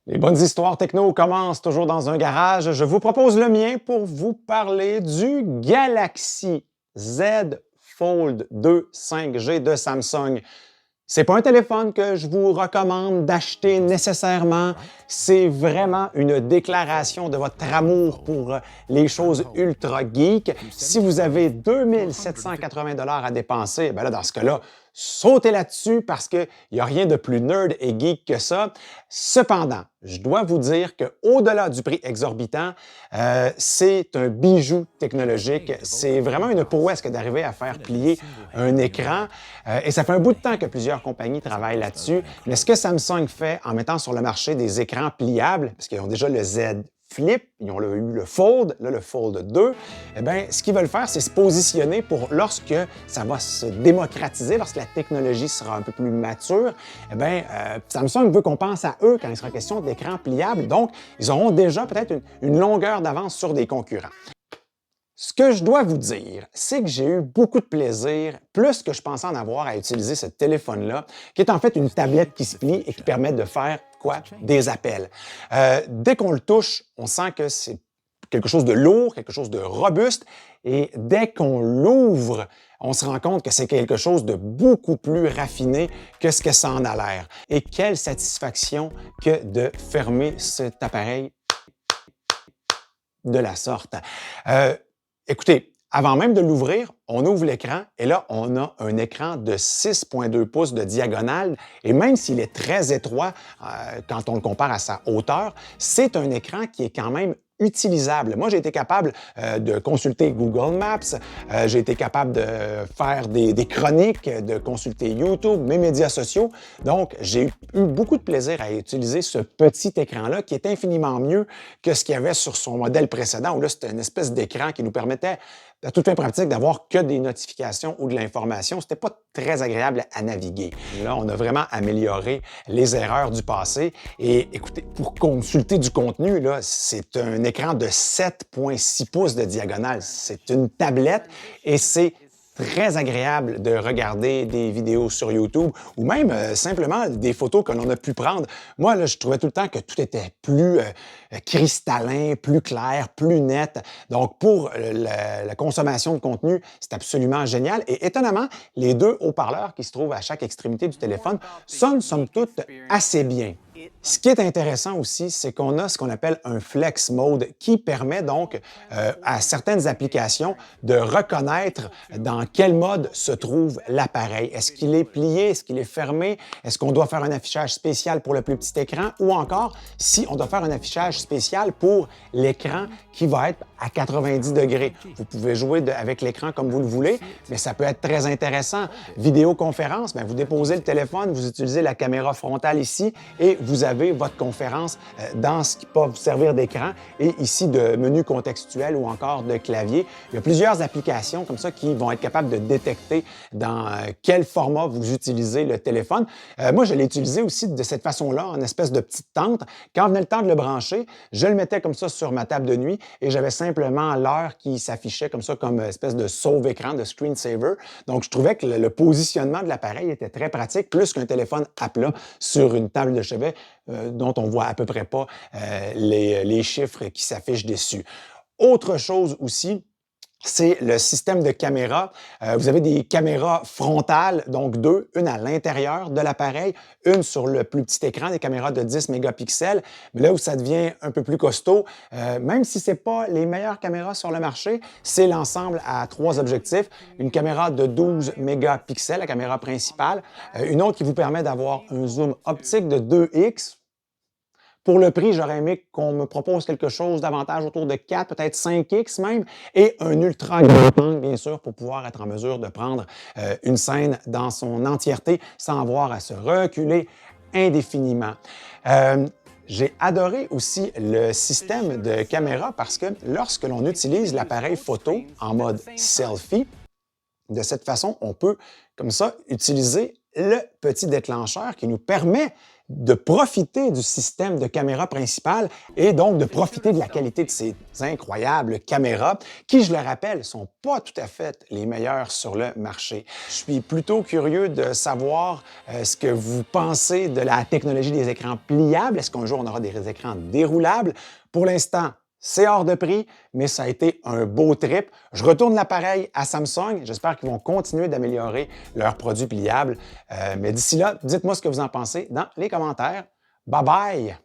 Les bonnes histoires techno commencent toujours dans un garage. Je vous propose le mien pour vous parler du Galaxy Z Fold 2 5G de Samsung. C'est pas un téléphone que je vous recommande d'acheter nécessairement. C'est vraiment une déclaration de votre amour pour les choses ultra geek. Si vous avez 2780 $ à dépenser, ben là, dans ce cas-là, sautez là-dessus parce qu'il n'y a rien de plus nerd et geek que ça. Cependant, je dois vous dire qu'au-delà du prix exorbitant, c'est un bijou technologique. C'est vraiment une prouesse que d'arriver à faire plier un écran. Et ça fait un bout de temps que plusieurs compagnies travaillent là-dessus. Mais ce que Samsung fait en mettant sur le marché des écrans pliables, parce qu'ils ont déjà le Z Flip, ils ont eu le Fold, là, le Fold 2, eh bien, ce qu'ils veulent faire, c'est se positionner pour lorsque ça va se démocratiser, lorsque la technologie sera un peu plus mature, eh bien, Samsung veut qu'on pense à eux quand il sera question d'écran pliable. Donc, ils auront déjà peut-être une longueur d'avance sur des concurrents. Ce que je dois vous dire, c'est que j'ai eu beaucoup de plaisir, plus que je pensais en avoir à utiliser ce téléphone-là, qui est en fait une tablette qui se plie et qui permet de faire quoi? Des appels. Dès qu'on le touche, on sent que c'est quelque chose de lourd, quelque chose de robuste, et dès qu'on l'ouvre, on se rend compte que c'est quelque chose de beaucoup plus raffiné que ce que ça en a l'air. Et quelle satisfaction que de fermer cet appareil de la sorte. Écoutez, avant même de l'ouvrir, on ouvre l'écran et là, on a un écran de 6,2 pouces de diagonale et même s'il est très étroit quand on le compare à sa hauteur, c'est un écran qui est quand même utilisable. Moi, j'ai été capable de consulter Google Maps, j'ai été capable de faire des chroniques, de consulter YouTube, mes médias sociaux. Donc, j'ai eu beaucoup de plaisir à utiliser ce petit écran-là qui est infiniment mieux que ce qu'il y avait sur son modèle précédent où là, c'était une espèce d'écran qui nous permettait à toute fin pratique d'avoir que des notifications ou de l'information. C'était pas très agréable à naviguer. Là, on a vraiment amélioré les erreurs du passé. Et écoutez, pour consulter du contenu, là, c'est un écran de 7,6 pouces de diagonale. C'est une tablette et c'est très agréable de regarder des vidéos sur YouTube ou même simplement des photos que l'on a pu prendre. Moi, là, je trouvais tout le temps que tout était plus cristallin, plus clair, plus net. Donc, pour la consommation de contenu, c'est absolument génial. Et étonnamment, les deux haut-parleurs qui se trouvent à chaque extrémité du téléphone sonnent, somme toute, assez bien. Ce qui est intéressant aussi, c'est qu'on a ce qu'on appelle un Flex Mode qui permet donc à certaines applications de reconnaître dans quel mode se trouve l'appareil. Est-ce qu'il est plié? Est-ce qu'il est fermé? Est-ce qu'on doit faire un affichage spécial pour le plus petit écran? Ou encore, si on doit faire un affichage spécial pour l'écran qui va être à 90 degrés. Vous pouvez jouer avec l'écran comme vous le voulez, mais ça peut être très intéressant. Vidéoconférence, bien, vous déposez le téléphone, vous utilisez la caméra frontale ici et vous avez votre conférence dans ce qui peut vous servir d'écran et ici de menu contextuel ou encore de clavier. Il y a plusieurs applications comme ça qui vont être capables de détecter dans quel format vous utilisez le téléphone. Moi, je l'ai utilisé aussi de cette façon-là, en espèce de petite tente. Quand venait le temps de le brancher, je le mettais comme ça sur ma table de nuit et j'avais simplement l'heure qui s'affichait comme ça, comme espèce de sauve-écran, de screensaver. Donc, je trouvais que le positionnement de l'appareil était très pratique, plus qu'un téléphone à plat sur une table de chevet dont on voit à peu près pas les chiffres qui s'affichent dessus. Autre chose aussi, c'est le système de caméra. Vous avez des caméras frontales, donc deux, une à l'intérieur de l'appareil, une sur le plus petit écran, des caméras de 10 mégapixels. Mais là où ça devient un peu plus costaud, même si ce n'est pas les meilleures caméras sur le marché, c'est l'ensemble à trois objectifs. Une caméra de 12 mégapixels, la caméra principale. Une autre qui vous permet d'avoir un zoom optique de 2x. Pour le prix, j'aurais aimé qu'on me propose quelque chose davantage autour de 4, peut-être 5x même, et un ultra grand angle, bien sûr, pour pouvoir être en mesure de prendre une scène dans son entièreté sans avoir à se reculer indéfiniment. J'ai adoré aussi le système de caméra parce que lorsque l'on utilise l'appareil photo en mode selfie, de cette façon, on peut, comme ça, utiliser le petit déclencheur qui nous permet de profiter du système de caméra principale et donc de profiter de la qualité de ces incroyables caméras qui, je le rappelle, ne sont pas tout à fait les meilleures sur le marché. Je suis plutôt curieux de savoir ce que vous pensez de la technologie des écrans pliables. Est-ce qu'un jour on aura des écrans déroulables? Pour l'instant, c'est hors de prix, mais ça a été un beau trip. Je retourne l'appareil à Samsung. J'espère qu'ils vont continuer d'améliorer leurs produits pliables. Mais d'ici là, dites-moi ce que vous en pensez dans les commentaires. Bye bye!